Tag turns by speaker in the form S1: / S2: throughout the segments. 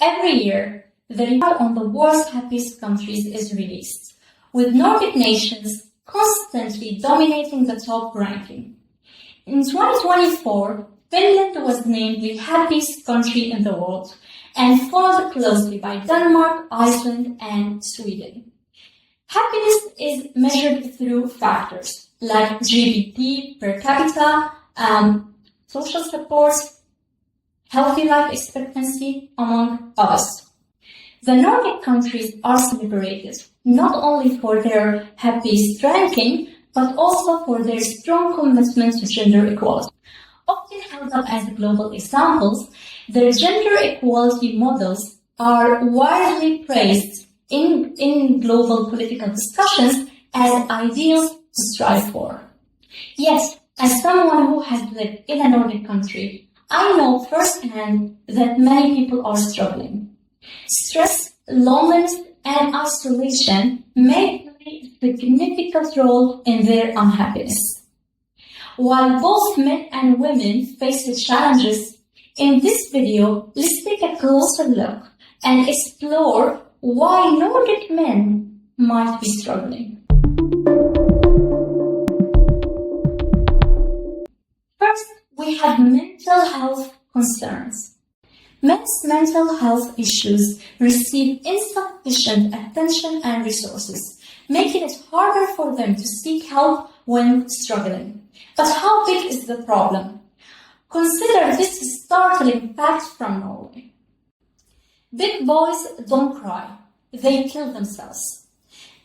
S1: Every year, the report on the world's happiest countries is released, with Nordic nations constantly dominating the top ranking. In 2024, Finland was named the happiest country in the world, and followed closely by Denmark, Iceland, and Sweden. Happiness is measured through factors like GDP per capita, social support, healthy life expectancy, among others. The Nordic countries are celebrated not only for their happiest ranking, but also for their strong commitment to gender equality. Often held up as global examples, their gender equality models are widely praised in global political discussions as ideals to strive for. Yet, as someone who has lived in a Nordic country, I know firsthand that many people are struggling. Stress, loneliness, and isolation may play a significant role in their unhappiness. While both men and women face the challenges, in this video, let's take a closer look and explore why Nordic men might be struggling. First, we have mental health concerns. Men's mental health issues receive insufficient attention and resources, making it harder for them to seek help when struggling. But how big is the problem? Consider this startling fact from Norway. Big boys don't cry, they kill themselves.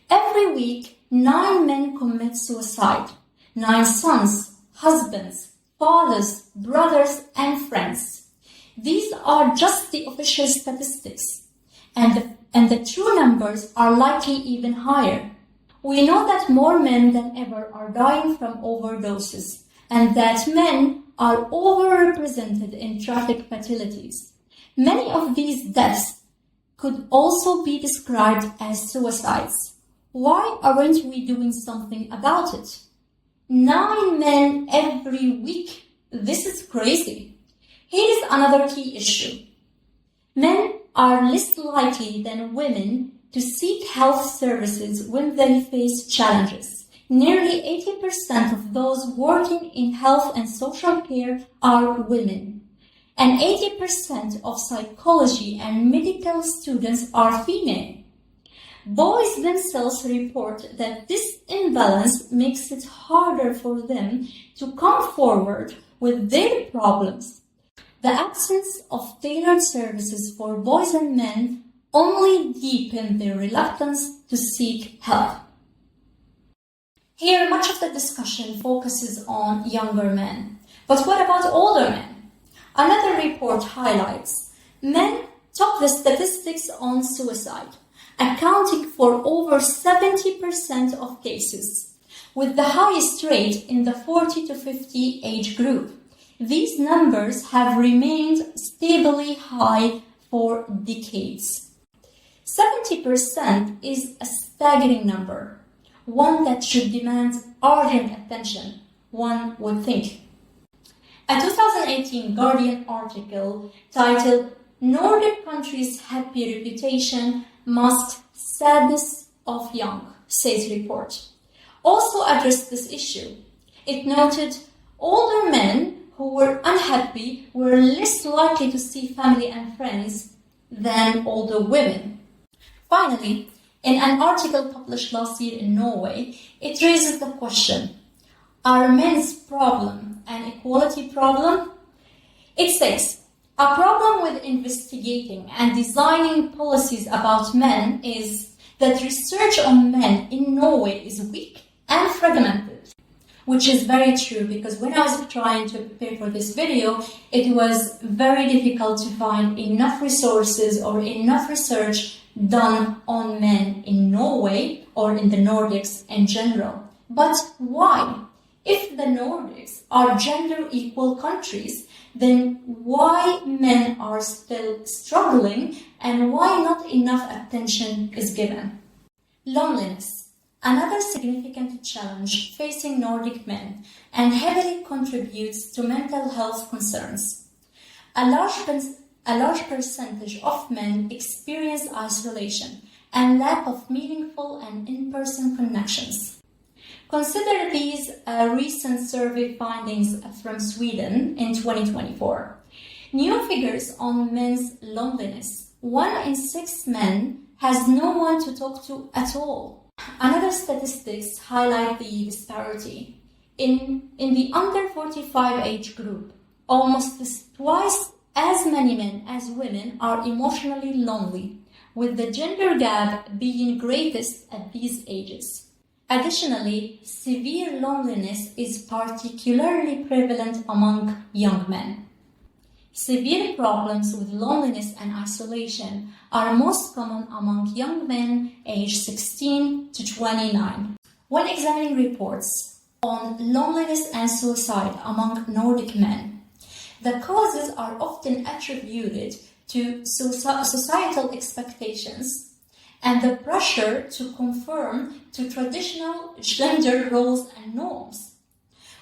S1: Every week, 9 men commit suicide. 9 sons, husbands, fathers, brothers, and friends. These are just the official statistics, and the true numbers are likely even higher. We know that more men than ever are dying from overdoses, and that men are overrepresented in traffic fatalities. Many of these deaths could also be described as suicides. Why aren't we doing something about it? 9 men every week. This is crazy. Here is another key issue. Men are less likely than women to seek health services when they face challenges. Nearly 80% of those working in health and social care are women, and 80% of psychology and medical students are female. Boys themselves report that this imbalance makes it harder for them to come forward with their problems. The absence of tailored services for boys and men only deepen their reluctance to seek help. Here, much of the discussion focuses on younger men. But what about older men? Another report highlights men top the statistics on suicide, accounting for over 70% of cases, with the highest rate in the 40 to 50 age group. These numbers have remained stably high for decades. 70% is a staggering number, one that should demand urgent attention, one would think. A 2018 Guardian article titled "Nordic Countries' Happy Reputation Masked Sadness of Young," says report, also addressed this issue. It noted older men who were unhappy were less likely to see family and friends than older women. Finally, in an article published last year in Norway, it raises the question, are men's problem an equality problem? It says, a problem with investigating and designing policies about men is that research on men in Norway is weak and fragmented. Which is very true, because when I was trying to prepare for this video, it was very difficult to find enough resources or enough research done on men in Norway or in the Nordics in general. But why? If the Nordics are gender equal countries, then why men are still struggling and why not enough attention is given? Loneliness. Another significant challenge facing Nordic men and heavily contributes to mental health concerns. A a large percentage of men experience isolation and lack of meaningful and in-person connections. Consider these recent survey findings from Sweden in 2024. New figures on men's loneliness. 1 in 6 men has no one to talk to at all. Another statistics highlight the disparity. In the under 45 age group, almost twice as many men as women are emotionally lonely, with the gender gap being greatest at these ages. Additionally, severe loneliness is particularly prevalent among young men. Severe problems with loneliness and isolation are most common among young men aged 16 to 29. When examining reports on loneliness and suicide among Nordic men, the causes are often attributed to societal expectations and the pressure to conform to traditional gender roles and norms,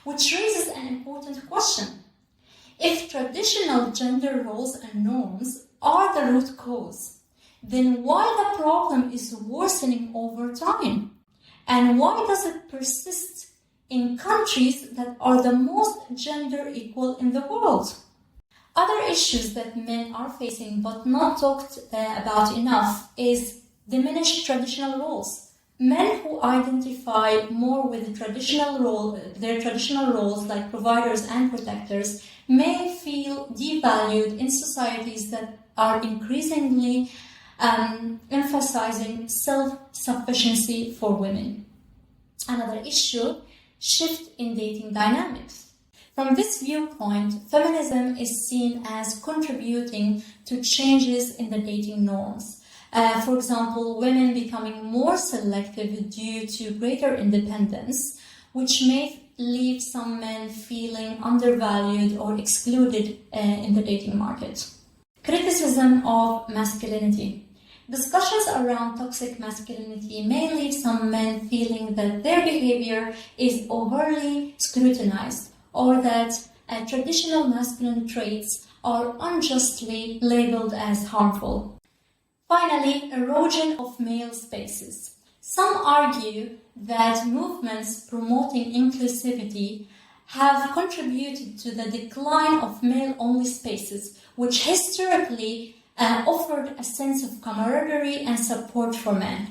S1: which raises an important question. If traditional gender roles and norms are the root cause, then why the problem is worsening over time? And why does it persist in countries that are the most gender equal in the world? Other issues that men are facing but not talked about enough is diminished traditional roles. Men who identify more with their traditional roles like providers and protectors may feel devalued in societies that are increasingly emphasizing self-sufficiency for women. Another issue, shift in dating dynamics. From this viewpoint, feminism is seen as contributing to changes in the dating norms. For example, women becoming more selective due to greater independence, which may leave some men feeling undervalued or excluded in the dating market. Criticism of masculinity. Discussions around toxic masculinity may leave some men feeling that their behavior is overly scrutinized or that traditional masculine traits are unjustly labeled as harmful. Finally, erosion of male spaces. Some argue that movements promoting inclusivity have contributed to the decline of male-only spaces, which historically offered a sense of camaraderie and support for men.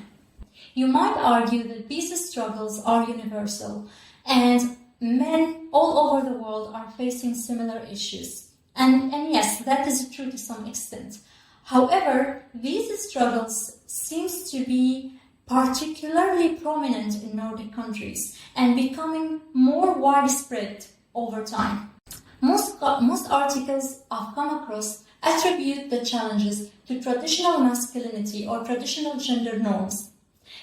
S1: You might argue that these struggles are universal, and men all over the world are facing similar issues. And yes, that is true to some extent. However, these struggles seem to be particularly prominent in Nordic countries and becoming more widespread over time. Most articles I've come across attribute the challenges to traditional masculinity or traditional gender norms.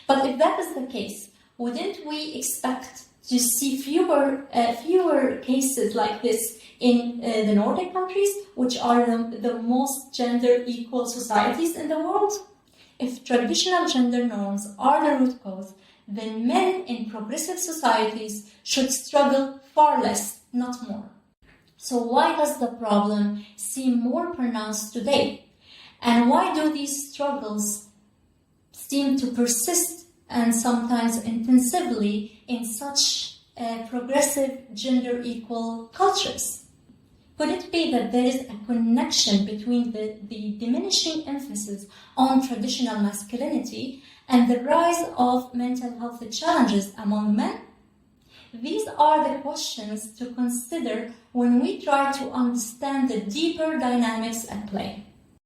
S1: But if that is the case, wouldn't we expect to see fewer cases like this in the Nordic countries, which are the most gender equal societies in the world? If traditional gender norms are the root cause, then men in progressive societies should struggle far less, not more. So why does the problem seem more pronounced today? And why do these struggles seem to persist and sometimes intensively in such progressive gender equal cultures? Could it be that there is a connection between the diminishing emphasis on traditional masculinity and the rise of mental health challenges among men? These are the questions to consider when we try to understand the deeper dynamics at play.